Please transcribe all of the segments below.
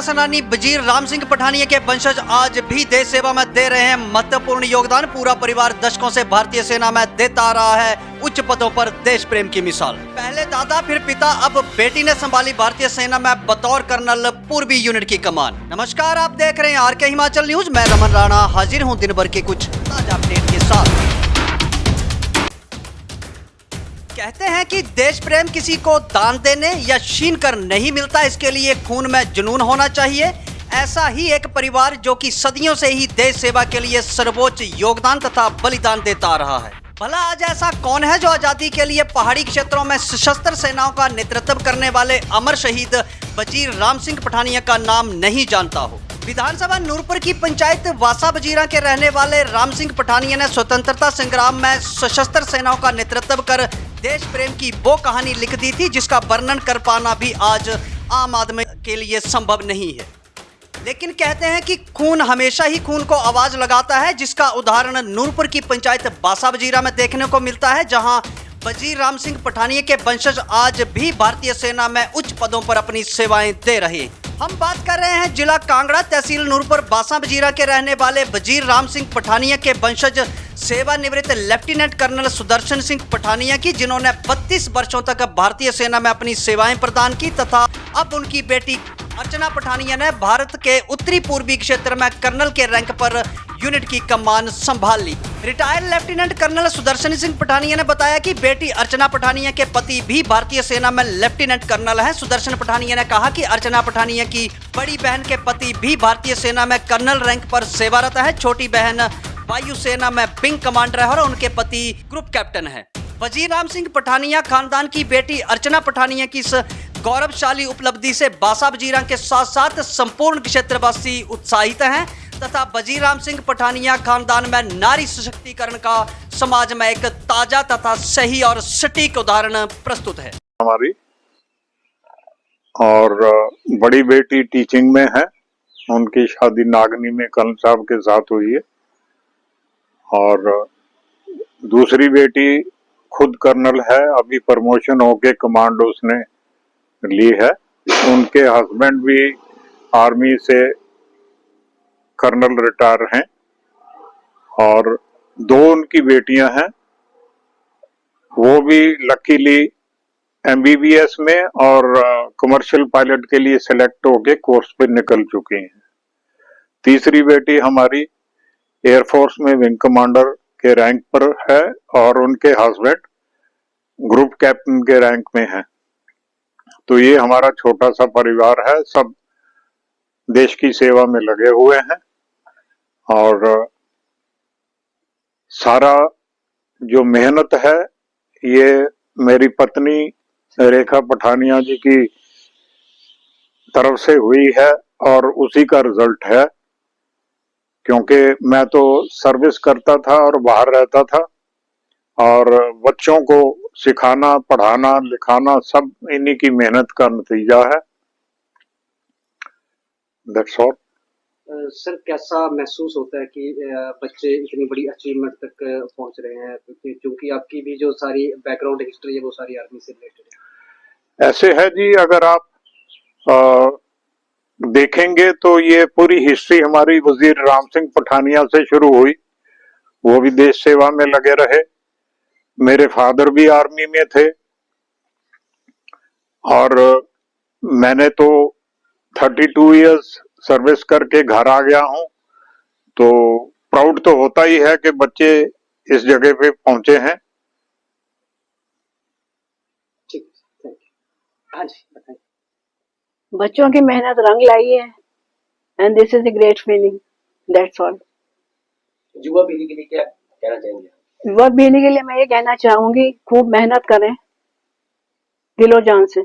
सेनानी वजीर राम सिंह पठानिया के वंशज आज भी देश सेवा में दे रहे हैं महत्वपूर्ण योगदान। पूरा परिवार दशकों से भारतीय सेना में देता आ रहा है उच्च पदों पर देश प्रेम की मिसाल। पहले दादा फिर पिता, अब बेटी ने संभाली भारतीय सेना में बतौर कर्नल पूर्वी यूनिट की कमान। नमस्कार, आप देख रहे हैं आरके हिमाचल न्यूज। मैं रमन राणा हाजिर हूँ दिन भर के कुछ ताजा अपडेट के साथ। कहते हैं कि देश प्रेम किसी को दान देने या छीन कर नहीं मिलता, इसके लिए खून में जुनून होना चाहिए। ऐसा ही एक परिवार जो कि सदियों से ही देश सेवा के लिए सर्वोच्च योगदान तथा बलिदान देता आ रहा है। भला आज ऐसा कौन है जो आजादी के लिए पहाड़ी क्षेत्रों में सशस्त्र सेनाओं का नेतृत्व करने वाले अमर शहीद वजीर राम सिंह पठानिया का नाम नहीं जानता हो। विधानसभा नूरपुर की पंचायत वासा वजीरा के रहने वाले राम सिंह पठानिया ने स्वतंत्रता संग्राम में सशस्त्र सेनाओं का नेतृत्व कर देश प्रेम की वो कहानी लिख दी थी जिसका वर्णन कर पाना भी आज आम आदमी के लिए संभव नहीं है। लेकिन कहते हैं कि खून हमेशा ही खून को आवाज लगाता है, जिसका उदाहरण नूरपुर की पंचायत वासा वजीरा में देखने को मिलता है, जहां वजीर राम सिंह पठानिया के वंशज आज भी भारतीय सेना में उच्च पदों पर अपनी सेवाएं दे रहे हैं। हम बात कर रहे हैं जिला कांगड़ा, तहसील नूरपुर वासा वजीरा के रहने वाले वजीर राम सिंह पठानिया के वंशज सेवानिवृत्त लेफ्टिनेंट कर्नल सुदर्शन सिंह पठानिया की, जिन्होंने 32 वर्षों तक भारतीय सेना में अपनी सेवाएं प्रदान की तथा अब उनकी बेटी अर्चना पठानिया ने भारत के उत्तरी पूर्वी क्षेत्र में कर्नल के रैंक पर यूनिट की कमान संभाल ली। Retired lieutenant colonel Sudarshan Singh Pathania ने बताया कि बेटी अर्चना पठानिया के पति भी भारतीय सेना में लेफ्टिनेंट कर्नल हैं। सुदर्शन पठानिया ने कहा कि अर्चना पठानिया की बड़ी बहन के पति भी भारतीय सेना में कर्नल रैंक पर सेवारत है। छोटी बहन वायुसेना में विंग कमांडर है और उनके पति ग्रुप कैप्टन है। वजीर राम सिंह पठानिया खानदान की बेटी अर्चना पठानिया की इस गौरवशाली उपलब्धि से वासा वजीरा के साथ साथ संपूर्ण क्षेत्रवासी उत्साहित हैं तथा वजीर राम सिंह पठानिया खानदान में नारी सशक्तिकरण का समाज में एक ताजा तथा सही और सटीक उदाहरण प्रस्तुत है। हमारी और बड़ी बेटी टीचिंग में है, उनकी शादी नागनी में कर्नल साहब के साथ हुई है और दूसरी बेटी खुद कर्नल है, अभी प्रमोशन होके कमांड उसने ली है। उनके हस्बैंड भी आर्मी से कर्नल रिटायर हैं और दो उनकी बेटियां हैं, वो भी लकीली एमबीबीएस में और कमर्शियल पायलट के लिए सिलेक्ट होके कोर्स पे निकल चुकी हैं। तीसरी बेटी हमारी एयरफोर्स में विंग कमांडर के रैंक पर है और उनके हस्बैंड ग्रुप कैप्टन के रैंक में है। तो ये हमारा छोटा सा परिवार है, सब देश की सेवा में लगे हुए हैं और सारा जो मेहनत है ये मेरी पत्नी रेखा पठानिया जी की तरफ से हुई है और उसी का रिजल्ट है, क्योंकि मैं तो सर्विस करता था और बाहर रहता था और बच्चों को सिखाना, पढ़ाना, लिखाना सब इन्हीं की मेहनत का नतीजा है। That's all. सर, कैसा महसूस होता है कि बच्चे इतनी बड़ी अचीवमेंट तक पहुंच रहे हैं, क्योंकि आपकी भी जो सारी बैकग्राउंड हिस्ट्री है वो सारी आर्मी से रिलेटेड है। ऐसे है जी, अगर आप देखेंगे तो ये पूरी हिस्ट्री हमारी वजीर राम सिंह पठानिया से शुरू हुई। वो भी देश सेवा में लगे रहे, मेरे फादर भी आर्मी में थे और मैंने तो 32 इयर्स सर्विस करके घर आ गया हूं, तो प्राउड तो होता ही है कि बच्चे इस जगह पे पहुंचे हैं। ठीक, थैंक यू। हाँ जी, बताइए। बच्चों की मेहनत रंग लाई है and this is a great feeling, that's all. युवा पीढ़ी के लिए क्या कहना चाहेंगे? युवा पीढ़ी के लिए मैं ये कहना चाहूंगी, खूब मेहनत करें दिलो जान से।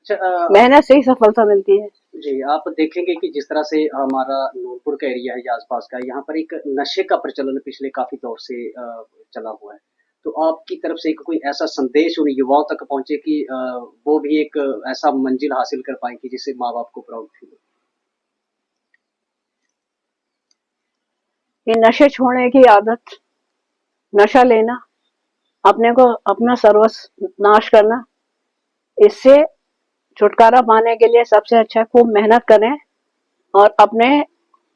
मेहनत से ही सफलता मिलती है। जी, आप देखेंगे कि जिस तरह से हमारा नूरपुर का एरिया है या आसपास का, यहाँ पर एक नशे का प्रचलन पिछले काफी दौर से चला हुआ है। तो आपकी तरफ से कोई ऐसा संदेश उन युवाओं तक पहुंचे कि वो भी एक ऐसा मंजिल हासिल कर पाए कि जिससे माँ बाप को प्राउड फील हो? ये नशे छोड़ने की आदत, नशा लेना, अपने को अपना सर्वस्व नाश करना, इससे छुटकारा पाने के लिए सबसे अच्छा खूब मेहनत करें और अपने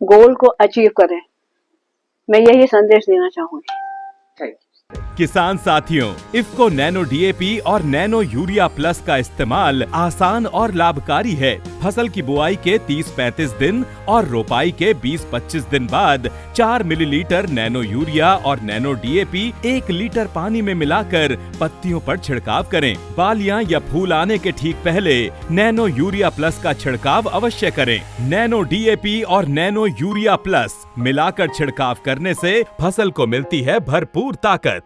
गोल को अचीव करें। मैं यही संदेश देना चाहूंगी। Thank you. किसान साथियों, इफ्को नैनो डीएपी और नैनो यूरिया प्लस का इस्तेमाल आसान और लाभकारी है। फसल की बुआई के 30-35 दिन और रोपाई के 20-25 दिन बाद 4 मिलीलीटर नैनो यूरिया और नैनो डीएपी 1 लीटर पानी में मिलाकर पत्तियों पर छिड़काव करें। बालियां या फूल आने के ठीक पहले नैनो यूरिया प्लस का छिड़काव अवश्य करें। नैनो डीएपी और नैनो यूरिया प्लस मिलाकर छिड़काव करने से फसल को मिलती है भरपूर ताकत।